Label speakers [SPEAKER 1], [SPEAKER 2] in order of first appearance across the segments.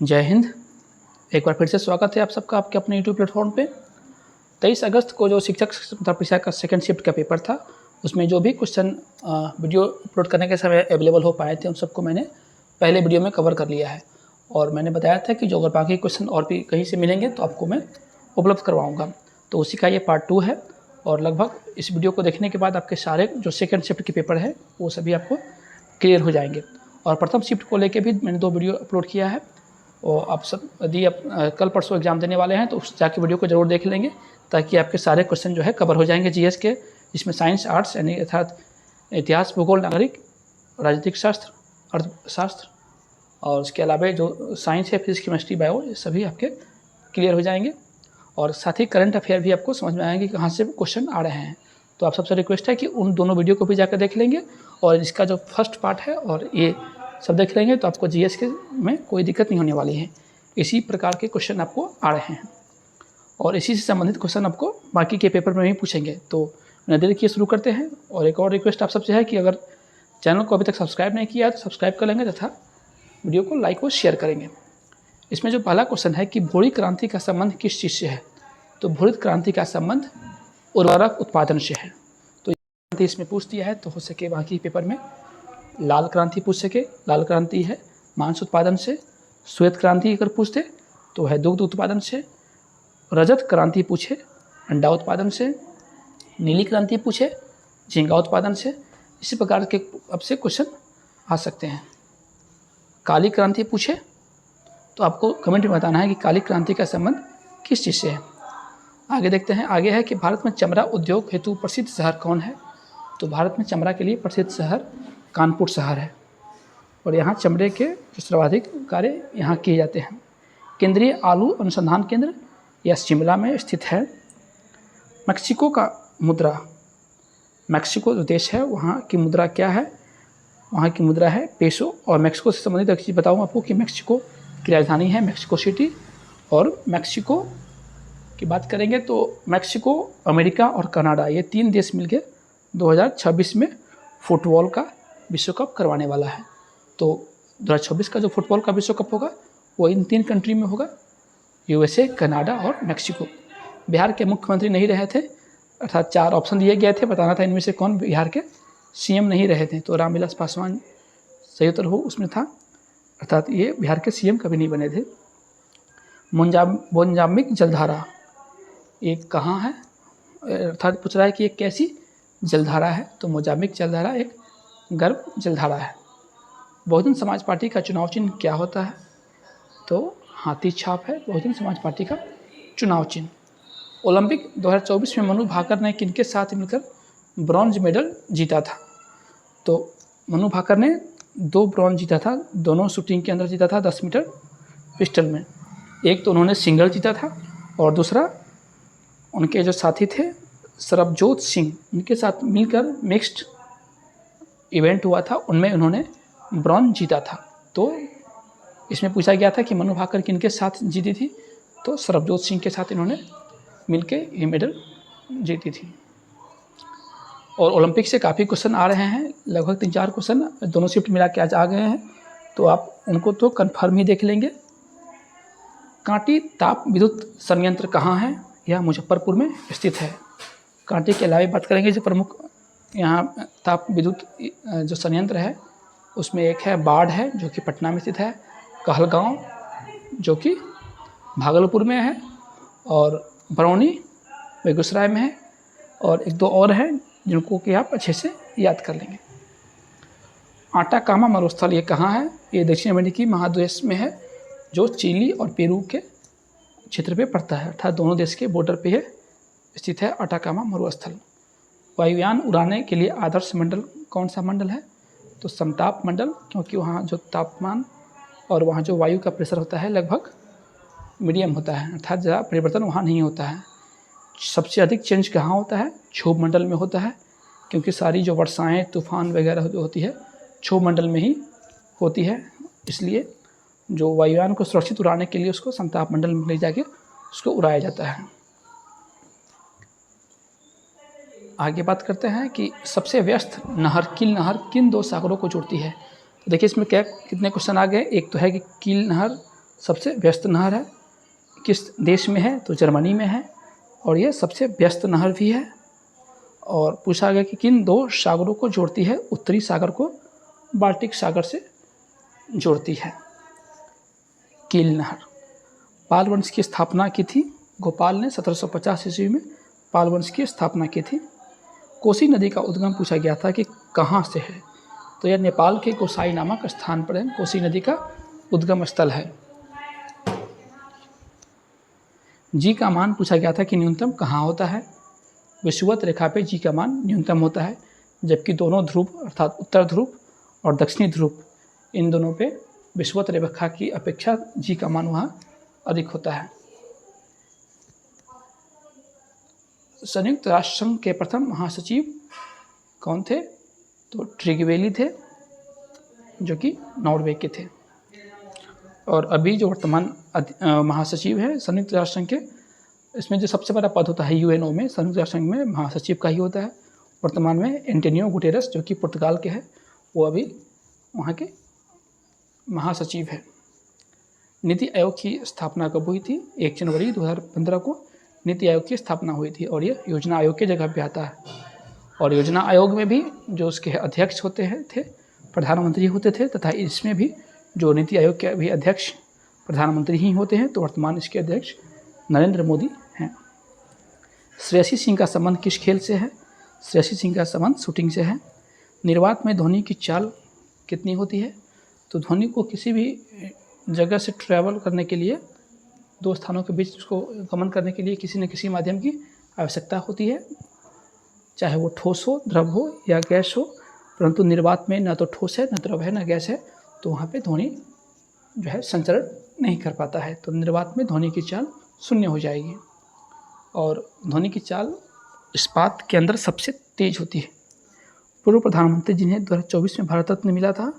[SPEAKER 1] जय हिंद। एक बार फिर से स्वागत है आप सबका आपके अपने यूट्यूब प्लेटफॉर्म पे। 23 अगस्त को जो शिक्षक परीक्षा का सेकंड शिफ्ट का पेपर था, उसमें जो भी क्वेश्चन वीडियो अपलोड करने के समय अवेलेबल हो पाए थे, उन सबको मैंने पहले वीडियो में कवर कर लिया है। और मैंने बताया था कि जो अगर बाकी क्वेश्चन और भी कहीं से मिलेंगे तो आपको मैं उपलब्ध करवाऊँगा। तो उसी का ये पार्ट 2 है। और लगभग इस वीडियो को देखने के बाद आपके सारे जो सेकंड शिफ्ट के पेपर है वो सभी आपको क्लियर हो जाएंगे। और प्रथम शिफ्ट को लेके भी मैंने 2 वीडियो अपलोड किया है। और आप सब यदि आप कल परसों एग्जाम देने वाले हैं तो उस जाके वीडियो को ज़रूर देख लेंगे, ताकि आपके सारे क्वेश्चन जो है कवर हो जाएंगे जीएस के, जिसमें साइंस, आर्ट्स यानी अर्थात इतिहास, भूगोल, नागरिक, राजनीतिक शास्त्र, अर्थशास्त्र और उसके अलावा जो साइंस है, फिजिक्स, केमिस्ट्री, बायो, ये सभी आपके क्लियर हो जाएंगे। और साथ ही करंट अफेयर भी आपको समझ में आएंगे कि कहाँ से क्वेश्चन आ रहे हैं। तो आप सबसे रिक्वेस्ट है कि उन दोनों वीडियो को भी जाकर देख लेंगे और इसका जो फर्स्ट पार्ट है और ये सब देख लेंगे, तो आपको जीएस के में कोई दिक्कत नहीं होने वाली है। इसी प्रकार के क्वेश्चन आपको आ रहे हैं और इसी से संबंधित क्वेश्चन आपको बाकी के पेपर में भी पूछेंगे। तो बिना देर किए शुरू करते हैं। और एक और रिक्वेस्ट आप सबसे है कि अगर चैनल को अभी तक सब्सक्राइब नहीं किया तो सब्सक्राइब कर लेंगे तथा वीडियो को लाइक और शेयर करेंगे। इसमें जो पहला क्वेश्चन है कि भूरी क्रांति का संबंध किस चीज़ से है, तो भूरी क्रांति का संबंध उर्वरक उत्पादन से है। तो क्रांति इसमें पूछ दिया है, तो हो सके बाकी पेपर में लाल क्रांति पूछ सके। लाल क्रांति है मांस उत्पादन से। श्वेत क्रांति अगर पूछते तो है दुग्ध उत्पादन से। रजत क्रांति पूछे अंडा उत्पादन से। नीली क्रांति पूछे झींगा उत्पादन से। इसी प्रकार के अब से क्वेश्चन आ सकते हैं। काली क्रांति पूछे तो आपको कमेंट में बताना है कि काली क्रांति का संबंध किस चीज़ से है। आगे देखते हैं। आगे है कि भारत में चमड़ा उद्योग हेतु प्रसिद्ध शहर कौन है, तो भारत में चमड़ा के लिए प्रसिद्ध शहर कानपुर शहर है और यहाँ चमड़े के सर्वाधिक कार्य यहाँ किए जाते हैं। केंद्रीय आलू अनुसंधान केंद्र यह शिमला में स्थित है। मैक्सिको का मुद्रा, मैक्सिको जो देश है वहाँ की मुद्रा क्या है, वहाँ की मुद्रा है पेसो। और मैक्सिको से संबंधित एक चीज़ बताऊँ आपको कि मैक्सिको की राजधानी है मैक्सिको सिटी। और मैक्सिको की बात करेंगे तो मैक्सिको, अमेरिका और कनाडा, ये 3 देश मिलकर 2026 में फुटबॉल का विश्व कप करवाने वाला है। तो 2026 का जो फुटबॉल का विश्व कप होगा वो इन 3 कंट्री में होगा, यूएसए, कनाडा और मैक्सिको। बिहार के मुख्यमंत्री नहीं रहे थे, अर्थात 4 ऑप्शन दिए गए थे, बताना था इनमें से कौन बिहार के सीएम नहीं रहे थे। तो रामविलास पासवान सही उत्तर हो उसमें था, अर्थात ये बिहार के सीएम कभी नहीं बने थे। मोजाम्बिक जलधारा ये कहाँ है, अर्थात पूछ रहा है कि ये कैसी जलधारा है, तो मोजाम्बिक जलधारा एक गर्भ जलधारा है। बहुजन समाज पार्टी का चुनाव चिन्ह क्या होता है, तो हाथी छाप है बहुजन समाज पार्टी का चुनाव चिन्ह। ओलंपिक 2024 में मनु भाकर ने किनके साथ मिलकर ब्रॉन्ज मेडल जीता था, तो मनु भाकर ने 2 ब्रॉन्ज जीता था, दोनों शूटिंग के अंदर जीता था 10 मीटर पिस्टल में। एक तो उन्होंने सिंगल जीता था और दूसरा उनके जो साथी थे सरबजोत सिंह, उनके साथ मिलकर मिक्स्ड इवेंट हुआ था, उनमें उन्होंने ब्रॉन्ज जीता था। तो इसमें पूछा गया था कि मनु भाकर किनके साथ जीती थी, तो सरबजोत सिंह के साथ इन्होंने मिलके ये मेडल जीती थी। और ओलंपिक से काफ़ी क्वेश्चन आ रहे हैं, लगभग 3-4 क्वेश्चन दोनों शिफ्ट मिला के आज आ गए हैं, तो आप उनको तो कन्फर्म ही देख लेंगे। कांटी ताप विद्युत संयंत्र कहाँ है, यह मुजफ्फरपुर में स्थित है। कांटी के अलावा बात करेंगे जो प्रमुख यहाँ ताप विद्युत जो संयंत्र है उसमें एक है बाढ़ है जो कि पटना में स्थित है, कहलगांव जो कि भागलपुर में है और बरौनी बेगूसराय में है, और 1-2 और हैं जिनको कि आप अच्छे से याद कर लेंगे। आटाकामा मरुस्थल ये कहाँ है, ये दक्षिण अमेरिकी महाद्वीप में है जो चिली और पेरू के क्षेत्र पे पड़ता है, अर्थात दोनों देश के बॉर्डर पे है स्थित है आटाकामा मरुस्थल। वायुयान उड़ाने के लिए आदर्श मंडल कौन सा मंडल है, तो समताप मंडल, क्योंकि वहाँ जो तापमान और वहाँ जो वायु का प्रेशर होता है लगभग मीडियम होता है, अर्थात ज़्यादा परिवर्तन वहाँ नहीं होता है। सबसे अधिक चेंज कहाँ होता है, क्षोभ मंडल में होता है, क्योंकि सारी जो वर्षाएँ, तूफान वगैरह जो होती है क्षोभ मंडल में ही होती है। इसलिए जो वायुयान को सुरक्षित उड़ाने के लिए उसको समताप मंडल में ले जाके उसको उड़ाया जाता है। आगे बात करते हैं कि सबसे व्यस्त नहर कील नहर किन 2 सागरों को जोड़ती है। तो देखिए इसमें क्या कितने क्वेश्चन आ गए। एक तो है कि कील नहर सबसे व्यस्त नहर है, किस देश में है, तो जर्मनी में है, और ये सबसे व्यस्त नहर भी है। और पूछा गया कि किन 2 सागरों को जोड़ती है, उत्तरी सागर को बाल्टिक सागर से जोड़ती है। कील नहर। पाल वंश की स्थापना की थी गोपाल ने 1750 ईस्वी में पाल वंश की स्थापना की थी। कोसी नदी का उद्गम पूछा गया था कि कहाँ से है, तो यह नेपाल के गोसाई नामक स्थान पर है, कोसी नदी का उद्गम स्थल है। जी का मान पूछा गया था कि न्यूनतम कहाँ होता है। विषुवत रेखा पे जी का मान न्यूनतम होता है, जबकि दोनों ध्रुव अर्थात उत्तर ध्रुव और दक्षिणी ध्रुव, इन दोनों पे विषुवत रेखा की अपेक्षा जी का मान वहाँ अधिक होता है। संयुक्त राष्ट्र संघ के प्रथम महासचिव कौन थे, तो ट्रिगवेली थे, जो कि नॉर्वे के थे। और अभी जो वर्तमान महासचिव है संयुक्त राष्ट्र संघ के, इसमें जो सबसे बड़ा पद होता है यूएनओ में, संयुक्त राष्ट्र संघ में महासचिव का ही होता है। वर्तमान में एंटोनियो गुटेरस, जो कि पुर्तगाल के हैं, वो अभी वहाँ के महासचिव है। नीति आयोग की स्थापना कब हुई थी, 1 जनवरी 2015 को नीति आयोग की स्थापना हुई थी, और ये योजना आयोग की जगह पे आता है। और योजना आयोग में भी जो उसके अध्यक्ष होते हैं थे प्रधानमंत्री होते थे, तथा इसमें भी जो नीति आयोग के भी अध्यक्ष प्रधानमंत्री ही होते हैं। तो वर्तमान इसके अध्यक्ष नरेंद्र मोदी हैं। श्रेयसी सिंह का संबंध किस खेल से है, श्रेयसी सिंह का संबंध शूटिंग से है। निर्वात में ध्वनि की चाल कितनी होती है, तो ध्वनि को किसी भी जगह से ट्रैवल करने के लिए, 2 स्थानों के बीच उसको गमन करने के लिए किसी न किसी माध्यम की आवश्यकता होती है, चाहे वो ठोस हो, द्रव हो या गैस हो। परंतु निर्वात में न तो ठोस है, न द्रव है, न गैस है, तो वहाँ पे ध्वनि जो है संचरण नहीं कर पाता है। तो निर्वात में ध्वनि की चाल 0 हो जाएगी। और ध्वनि की चाल इस्पात के अंदर सबसे तेज होती है। पूर्व प्रधानमंत्री जिन्हें 2024 में भारत रत्न मिला था,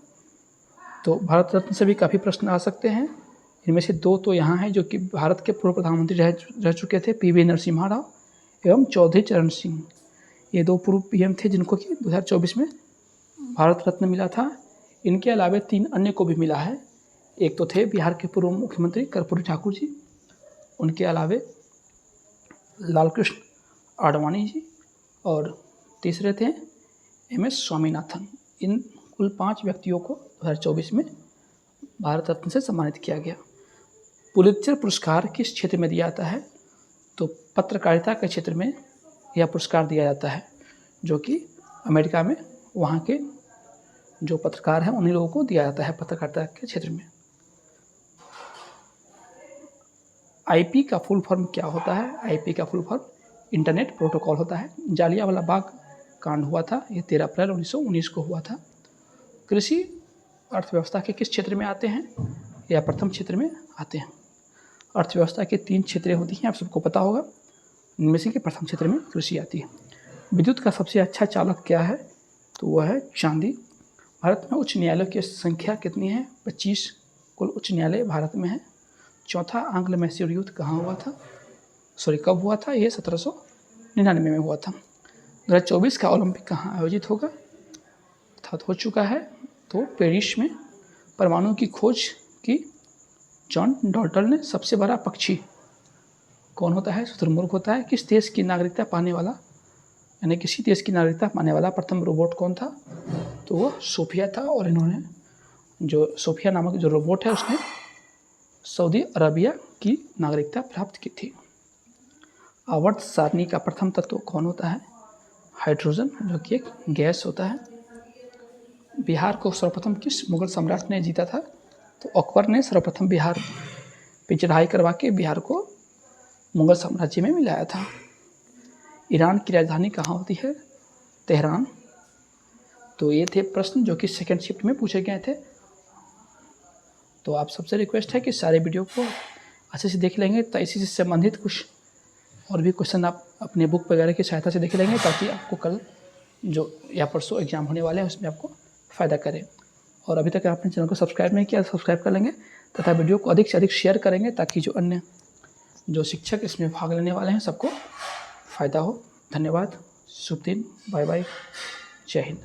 [SPEAKER 1] तो भारत रत्न से भी काफ़ी प्रश्न आ सकते हैं। इनमें से 2 तो यहाँ हैं जो कि भारत के पूर्व प्रधानमंत्री रह चुके थे, पीवी नरसिम्हा राव एवं चौधरी चरण सिंह। ये 2 पूर्व पीएम थे जिनको कि 2024 में भारत रत्न मिला था। इनके अलावा 3 अन्य को भी मिला है। एक तो थे बिहार के पूर्व मुख्यमंत्री कर्पूरी ठाकुर जी, उनके अलावे लालकृष्ण आडवाणी जी, और तीसरे थे MS स्वामीनाथन। इन कुल 5 व्यक्तियों को 2024 में भारत रत्न से सम्मानित किया गया। पुलित्जर पुरस्कार किस क्षेत्र में दिया जाता है, तो पत्रकारिता के क्षेत्र में यह पुरस्कार दिया जाता है, जो कि अमेरिका में वहाँ के जो पत्रकार हैं उन्हीं लोगों को दिया जाता है पत्रकारिता के क्षेत्र में। IP का फुल फॉर्म क्या होता है, IP का फुल फॉर्म इंटरनेट प्रोटोकॉल होता है। जालियांवाला बाग कांड हुआ था, ये 13 अप्रैल 1919 को हुआ था। कृषि अर्थव्यवस्था के किस क्षेत्र में आते हैं, या प्रथम क्षेत्र में आते हैं। अर्थव्यवस्था के 3 क्षेत्रें होती हैं, आप सबको पता होगा। इनमें से कि प्रथम क्षेत्र में कृषि आती है। विद्युत का सबसे अच्छा चालक क्या है, तो वह है चांदी। भारत में उच्च न्यायालयों की संख्या कितनी है, 25 कुल उच्च न्यायालय भारत में है। चौथा आंग्ल मैसूर युद्ध कहाँ हुआ था, कब हुआ था, ये 1799 में हुआ था। 2024 का ओलंपिक कहाँ आयोजित होगा, अर्थात हो चुका है, तो पेरिस में। परमाणु की खोज की जॉन डॉल्टन ने। सबसे बड़ा पक्षी कौन होता है, शुतुरमुर्ग होता है। किस देश की नागरिकता पाने वाला, यानी किसी देश की नागरिकता पाने वाला प्रथम रोबोट कौन था, तो वो सोफिया था। और इन्होंने जो सोफिया नामक जो रोबोट है उसने सऊदी अरबिया की नागरिकता प्राप्त की थी। आवर्त सारणी का प्रथम तत्व कौन होता है, हाइड्रोजन, जो कि एक गैस होता है। बिहार को सर्वप्रथम किस मुगल सम्राट ने जीता था, तो अकबर ने सर्वप्रथम बिहार पे चढ़ाई करवा के बिहार को मुगल साम्राज्य में मिलाया था। ईरान की राजधानी कहाँ होती है, तेहरान। तो ये थे प्रश्न जो कि सेकंड शिफ्ट में पूछे गए थे। तो आप सबसे रिक्वेस्ट है कि सारे वीडियो को अच्छे से देख लेंगे, तो इसी से संबंधित कुछ और भी क्वेश्चन आप अपने बुक वगैरह की सहायता से देख लेंगे, ताकि आपको कल जो या परसों एग्जाम होने वाले हैं उसमें आपको फ़ायदा करे। और अभी तक आपने चैनल को सब्सक्राइब नहीं किया तो सब्सक्राइब कर लेंगे, तथा वीडियो को अधिक से अधिक शेयर करेंगे, ताकि जो अन्य जो शिक्षक इसमें भाग लेने वाले हैं सबको फ़ायदा हो। धन्यवाद, शुभ दिन, बाय बाय, जय हिंद।